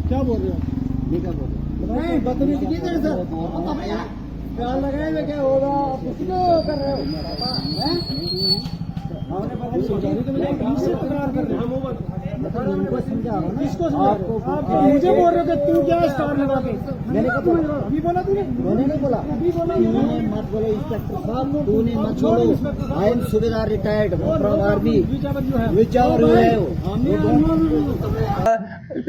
क्या बोल रहे हो? ये क्या बोल रहे हो? नहीं बदतमीजी की तेरे सर प्यार लगाए हुए क्या होगा? आप कुछ क्यों कर रहे हो? हमने पता समझाने के लिए किससे तकरार कर रहे हो? उनको समझा रहा हूँ ना। किसको समझा रहे हो? आप मुझे बोल रहे हो कि तू क्या स्टार लगा के? मैंने कब बोला? अभी बोला तूने? मैंने नहीं बोला। अभी बोला तूने मत बोलो इंस्पेक्टर साहब, तूने मत बोलो। I am Subedar retired from army. Which hour you है?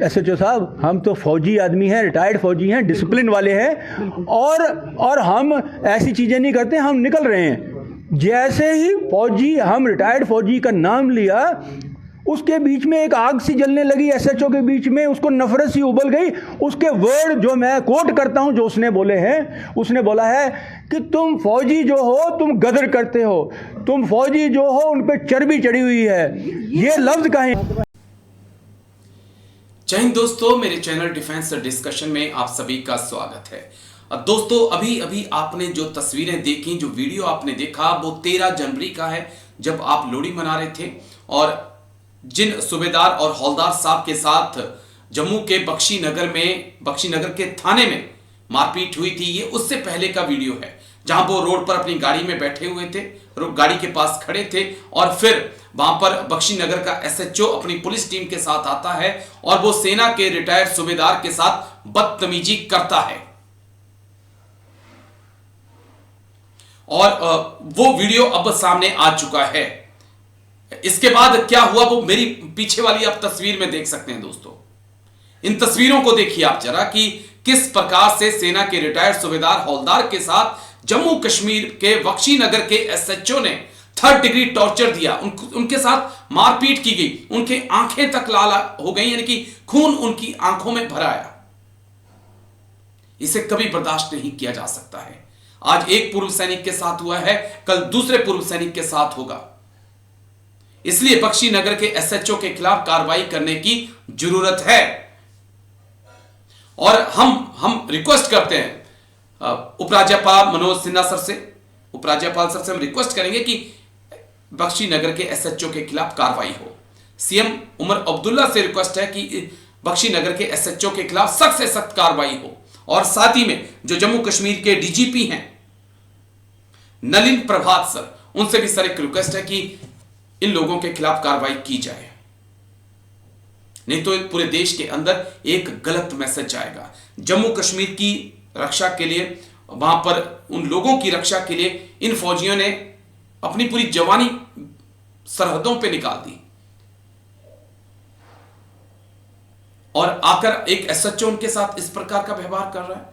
एसएचओ साहब, हम तो फौजी आदमी हैं, रिटायर्ड फौजी हैं, डिसिप्लिन वाले हैं, और हम ऐसी चीज़ें नहीं करते। हम निकल रहे हैं। जैसे ही फौजी, हम रिटायर्ड फौजी का नाम लिया, उसके बीच में एक आग सी जलने लगी एसएचओ के बीच में। उसको नफरत सी उबल गई। उसके वर्ड जो मैं कोट करता हूं, जो उसने बोले हैं, उसने बोला है कि तुम फौजी जो हो तुम गदर करते हो, तुम फौजी जो हो उन पे चर्बी चढ़ी हुई है। ये लफ्ज कहें। जय हिंद दोस्तों, मेरे चैनल डिफेंस डिस्कशन में आप सभी का स्वागत है। दोस्तों, अभी अभी आपने जो तस्वीरें देखी, जो वीडियो आपने देखा, वो 13 जनवरी का है, जब आप लोहड़ी मना रहे थे और जिन सूबेदार और हौलदार साहब के साथ जम्मू के बख्शी नगर के थाने में मारपीट हुई थी। ये उससे पहले का वीडियो है, जहां वो रोड पर अपनी गाड़ी में बैठे हुए थे, गाड़ी के पास खड़े थे, और फिर वहां पर बख्शी नगर का एसएचओ अपनी पुलिस टीम के साथ आता है और वो सेना के रिटायर्ड सूबेदार के साथ बदतमीजी करता है। और वो वीडियो अब सामने आ चुका है। इसके बाद क्या हुआ वो मेरी पीछे वाली आप तस्वीर में देख सकते हैं। दोस्तों, इन तस्वीरों को देखिए आप जरा कि किस प्रकार से सेना के रिटायर्ड सूबेदार हौलदार के साथ जम्मू कश्मीर के बख्शी नगर के एसएचओ ने 3rd डिग्री टॉर्चर दिया। उनके साथ मारपीट की गई, उनके आंखें तक लाल हो गई, यानी कि खून उनकी आंखों में भर आया। इसे कभी बर्दाश्त नहीं किया जा सकता है। आज एक पूर्व सैनिक के साथ हुआ है, कल दूसरे पूर्व सैनिक के साथ होगा। इसलिए बख्शी नगर के एसएचओ के खिलाफ कार्रवाई करने की जरूरत है। और हम रिक्वेस्ट करते हैं उपराज्यपाल मनोज सिन्हा सर से, उपराज्यपाल सर से हम रिक्वेस्ट करेंगे कि बख्शी नगर के एसएचओ के खिलाफ कार्रवाई हो। सीएम उमर अब्दुल्ला से रिक्वेस्ट है कि बख्शी नगर के एसएचओ के खिलाफ सख्त से सख्त कार्रवाई हो। और साथ ही में जो जम्मू कश्मीर के डीजीपी हैं नलिन प्रभात सर, उनसे भी सर एक रिक्वेस्ट है कि इन लोगों के खिलाफ कार्रवाई की जाए, नहीं तो पूरे देश के अंदर एक गलत मैसेज जाएगा। जम्मू कश्मीर की रक्षा के लिए, वहां पर उन लोगों की रक्षा के लिए इन फौजियों ने अपनी पूरी जवानी सरहदों पे निकाल दी, और आकर एक एसएचओ उनके साथ इस प्रकार का व्यवहार कर रहा है।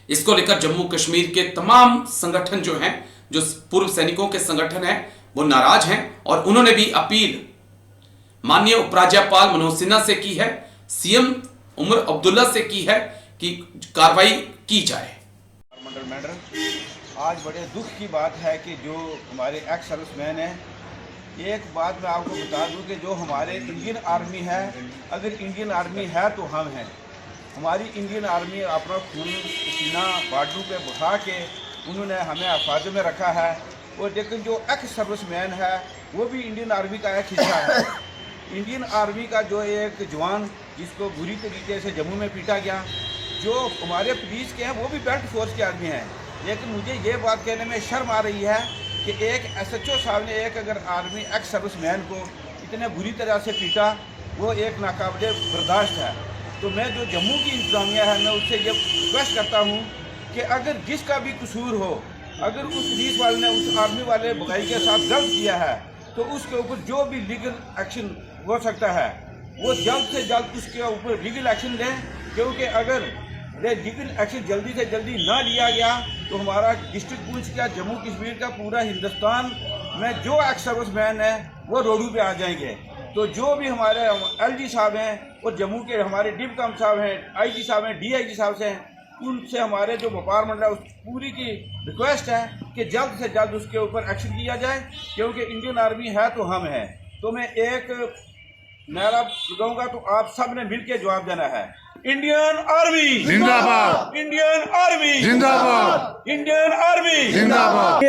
इसको लेकर जम्मू कश्मीर के तमाम संगठन जो हैं, जो पूर्व सैनिकों के संगठन हैं, वो नाराज हैं और उन्होंने भी अपील माननीय उपराज्यपाल मनोज सिन्हा से की है, सीएम उमर अब्दुल्ला से की है कि कार्रवाई की जाए। मंडल मैडम, आज बड़े दुख की बात है कि जो हमारे एक्स सर्विसमैन हैं, एक बात मैं आपको बता दूं कि जो हमारे इंडियन आर्मी है, अगर इंडियन आर्मी है तो हम हैं। हमारी इंडियन आर्मी अपना खून पसीना बार्डरों पे बुझा के उन्होंने हमें हिफाजत में रखा है। और लेकिन जो एक्स सर्विसमैन है वो भी इंडियन आर्मी का एक हिस्सा है। इंडियन आर्मी का जो एक जवान जिसको बुरी तरीके से जम्मू में पीटा गया, जो हमारे पुलिस के हैं वो भी बेल्ट फोर्स के आदमी हैं। लेकिन मुझे ये बात कहने में शर्म आ रही है कि एक एसएचओ साहब ने एक अगर आर्मी एक्स सर्विसमैन को इतने बुरी तरह से पीटा, वो एक नाकाबिले बर्दाश्त है। तो मैं जो जम्मू की इंतजामिया है, मैं उससे ये रिक्वेस्ट करता हूँ कि अगर जिसका भी कसूर हो, अगर उस पुलिस वाले ने उस आर्मी वाले भाई के साथ गलत किया है, तो उसके ऊपर जो भी लीगल एक्शन हो सकता है वो जल्द से जल्द उसके ऊपर लीगल एक्शन लें। क्योंकि अगर लीगल एक्शन जल्दी से जल्दी ना लिया गया तो हमारा डिस्ट्रिक्ट पुलिस का, जम्मू कश्मीर का, पूरा हिंदुस्तान में जो एक्स सर्विसमैन है वो रोडों पे आ जाएंगे। तो जो भी हमारे एलजी साहब हैं और जम्मू के हमारे डिप्टी साहब हैं, आईजी साहब हैं, डीआईजी साहब से हैं, उनसे हमारे जो व्यापार मंडल है उस पूरी की रिक्वेस्ट है कि जल्द से जल्द उसके ऊपर एक्शन किया जाए। क्योंकि इंडियन आर्मी है तो हम हैं। तो मैं एक नारा लगाऊंगा तो आप सब ने मिल के जवाब देना है। इंडियन आर्मी जिंदाबाद, इंडियन आर्मी जिंदाबाद, इंडियन आर्मी जिंदाबाद।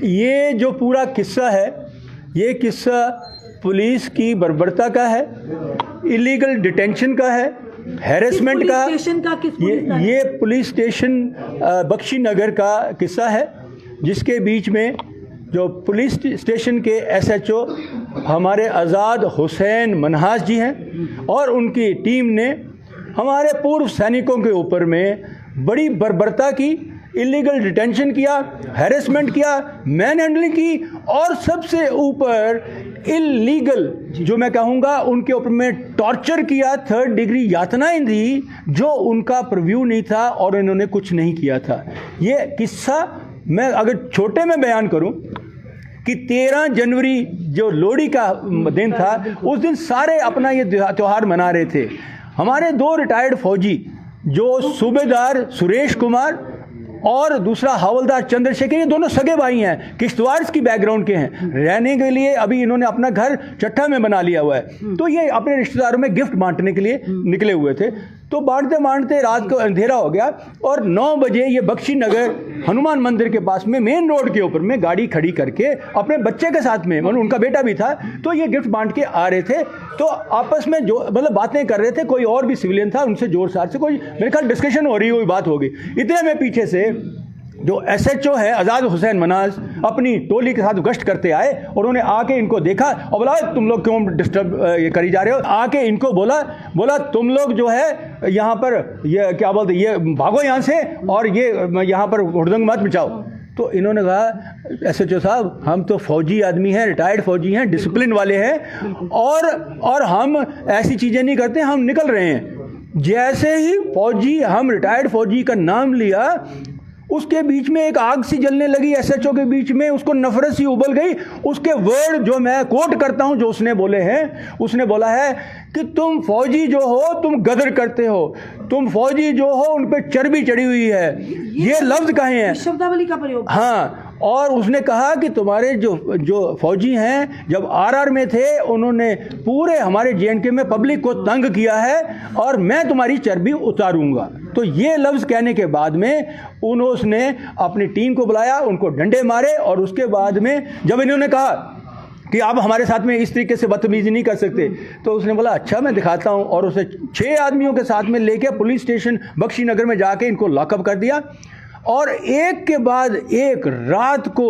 ये जो पूरा किस्सा है, ये किस्सा पुलिस की बर्बरता का है, इलीगल डिटेंशन का है, हैरेसमेंट पुलिस का स्टेशन का किस पुलिस का है? ये पुलिस स्टेशन बख्शी नगर का किस्सा है, जिसके बीच में जो पुलिस स्टेशन के एसएचओ हमारे आज़ाद हुसैन मनहास जी हैं और उनकी टीम ने हमारे पूर्व सैनिकों के ऊपर में बड़ी बर्बरता की, इलीगल डिटेंशन किया, हैरेसमेंट किया, मैन हैंडलिंग की और सबसे ऊपर इलीगल जो मैं कहूँगा उनके ऊपर में टॉर्चर किया, 3rd डिग्री यातनाएं दी जो उनका प्रिव्यू नहीं था और इन्होंने कुछ नहीं किया था। ये किस्सा मैं अगर छोटे में बयान करूं कि 13 जनवरी जो लोहड़ी का दिन था, उस दिन सारे अपना ये त्यौहार मना रहे थे। हमारे 2 रिटायर्ड फौजी जो सूबेदार सुरेश कुमार और दूसरा हवलदार चंद्रशेखर, ये दोनों सगे भाई हैं, किश्तवाड़ की बैकग्राउंड के हैं। रहने के लिए अभी इन्होंने अपना घर चट्टा में बना लिया हुआ है, तो ये अपने रिश्तेदारों में गिफ्ट बांटने के लिए निकले हुए थे। तो बांटते बांटते रात को अंधेरा हो गया और 9 बजे ये बख्शी नगर हनुमान मंदिर के पास में मेन रोड के ऊपर में गाड़ी खड़ी करके अपने बच्चे के साथ में, मतलब उनका बेटा भी था, तो ये गिफ्ट बांट के आ रहे थे। तो आपस में जो मतलब बातें कर रहे थे, कोई और भी सिविलियन था, उनसे जोर सार से कोई मेरे ख्याल डिस्कशन हो रही हुई बात होगी। इतने में पीछे से जो एसएचओ है आज़ाद हुसैन मनाज अपनी टोली के साथ गश्त करते आए और उन्होंने आके इनको देखा और बोला तुम लोग क्यों डिस्टर्ब ये करी जा रहे हो। आके इनको बोला तुम लोग जो है यहाँ पर ये क्या बोलते, ये भागो यहाँ से और ये यहाँ पर हुड़दंग मत मचाओ। तो इन्होंने कहा एसएचओ साहब हम तो फौजी आदमी हैं, रिटायर्ड फौजी हैं, डिसिप्लिन वाले हैं और हम ऐसी चीज़ें नहीं करते, हम निकल रहे हैं। जैसे ही फौजी हम रिटायर्ड फौजी का नाम लिया, उसके बीच में एक आग सी जलने लगी एसएचओ के बीच में, उसको नफरत सी उबल गई। उसके वर्ड जो मैं कोट करता हूं जो उसने बोले हैं, उसने बोला है कि तुम फौजी जो हो तुम गदर करते हो, तुम फौजी जो हो उन पे चर्बी चढ़ी हुई है। ये लफ्ज कहे हैं, शब्दावली का प्रयोग। हाँ, और उसने कहा कि तुम्हारे जो फौजी हैं जब आरआर में थे उन्होंने पूरे हमारे जेएनके में पब्लिक को तंग किया है और मैं तुम्हारी चर्बी उतारूंगा। तो ये लफ्ज़ कहने के बाद में उन्होंने अपनी टीम को बुलाया, उनको डंडे मारे और उसके बाद में जब इन्होंने कहा कि आप हमारे साथ में इस तरीके से बदतमीजी नहीं कर सकते, तो उसने बोला अच्छा मैं दिखाता हूँ, और उसे 6 आदमियों के साथ में लेके पुलिस स्टेशन बख्शी नगर में जाके इनको लॉकअप कर दिया और एक के बाद एक रात को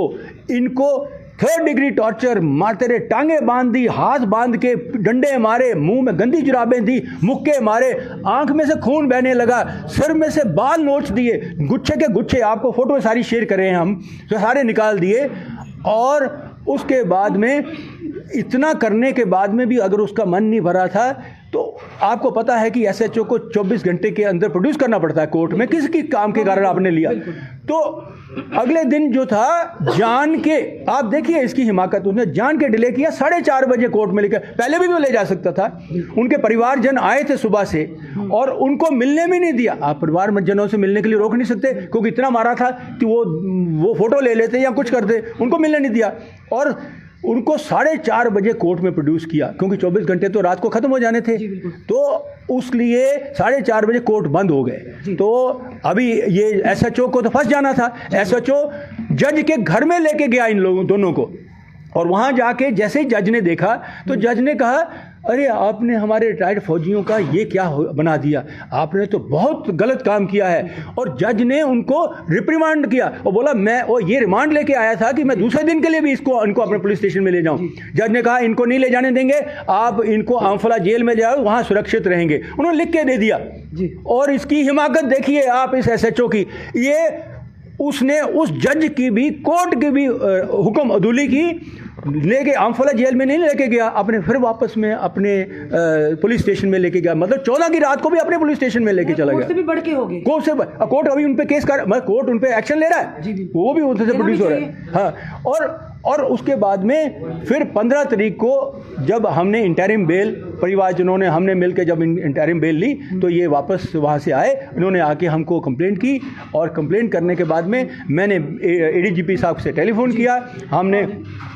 इनको 3rd डिग्री टॉर्चर मारते रहे। टांगे बांध दी, हाथ बांध के डंडे मारे, मुंह में गंदी जुराबें दी, मुक्के मारे, आंख में से खून बहने लगा, सिर में से बाल नोच दिए, गुच्छे के गुच्छे, आपको फोटो सारी शेयर कर रहे हैं हम, तो सारे निकाल दिए। और उसके बाद में इतना करने के बाद में भी अगर उसका मन नहीं भरा था, तो आपको पता है कि एसएचओ को 24 घंटे के अंदर प्रोड्यूस करना पड़ता है कोर्ट में, किसकी काम के कारण आपने लिया। तो अगले दिन जो था जान के, आप देखिए इसकी हिमाकत, उसने जान के डिले किया, 4:30 बजे कोर्ट में लेकर, पहले भी वो ले जा सकता था। उनके परिवारजन आए थे सुबह से और उनको मिलने भी नहीं दिया। आप परिवारजनों से मिलने के लिए रोक नहीं सकते क्योंकि इतना मारा था कि वो फोटो ले लेते या कुछ करते, उनको मिलने नहीं दिया और उनको 4:30 बजे कोर्ट में प्रोड्यूस किया क्योंकि 24 घंटे तो रात को ख़त्म हो जाने थे। तो उसलिए 4:30 बजे कोर्ट बंद हो गए। तो अभी ये एसएचओ को तो फंस जाना था। एसएचओ जज के घर में लेके गया इन लोगों दोनों को, और वहाँ जाके जैसे ही जज ने देखा तो जज ने कहा अरे आपने हमारे रिटायर्ड फौजियों का ये क्या बना दिया, आपने तो बहुत गलत काम किया है। और जज ने उनको रिप्रीमांड किया और बोला मैं ये रिमांड लेके आया था कि मैं दूसरे दिन के लिए भी इनको अपने पुलिस स्टेशन में ले जाऊं। जज ने कहा इनको नहीं ले जाने देंगे, आप इनको आमफला जेल में जाओ, वहाँ सुरक्षित रहेंगे। उन्होंने लिख के दे दिया। और इसकी हिमाकत देखिए आप इस एसएचओ की, ये उसने उस जज की भी, कोर्ट की भी हुक्म अदूली की, लेके आमफला जेल में नहीं लेके गया, अपने फिर वापस में अपने पुलिस स्टेशन में लेके गया। मतलब 14 की रात को भी अपने पुलिस स्टेशन में लेके चला गया। कोर्ट से भी बढ़ के हो गए। कोर्ट अभी उन पे केस कर, कोर्ट उन पे एक्शन ले रहा है, वो भी उनसे प्रोड्यूस हो रहा है। हाँ, और उसके बाद में फिर 15 तारीख को जब हमने इंटरिम बेल, परिवारजनों ने हमने मिलकर जब इंटरिम बेल ली, तो ये वापस वहाँ से आए। इन्होंने आके हमको कंप्लेंट की और कंप्लेंट करने के बाद में मैंने एडीजीपी साहब से टेलीफोन किया। हमने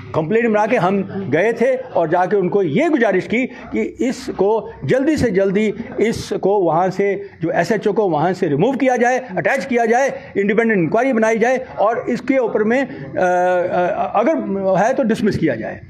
कंप्लेंट बना के हम गए थे और जाके उनको ये गुजारिश की कि इसको जल्दी से जल्दी इसको वहाँ से, जो एसएचओ को वहाँ से रिमूव किया जाए, अटैच किया जाए, इंडिपेंडेंट इंक्वायरी बनाई जाए और इसके ऊपर में अगर है तो डिसमिस किया जाए।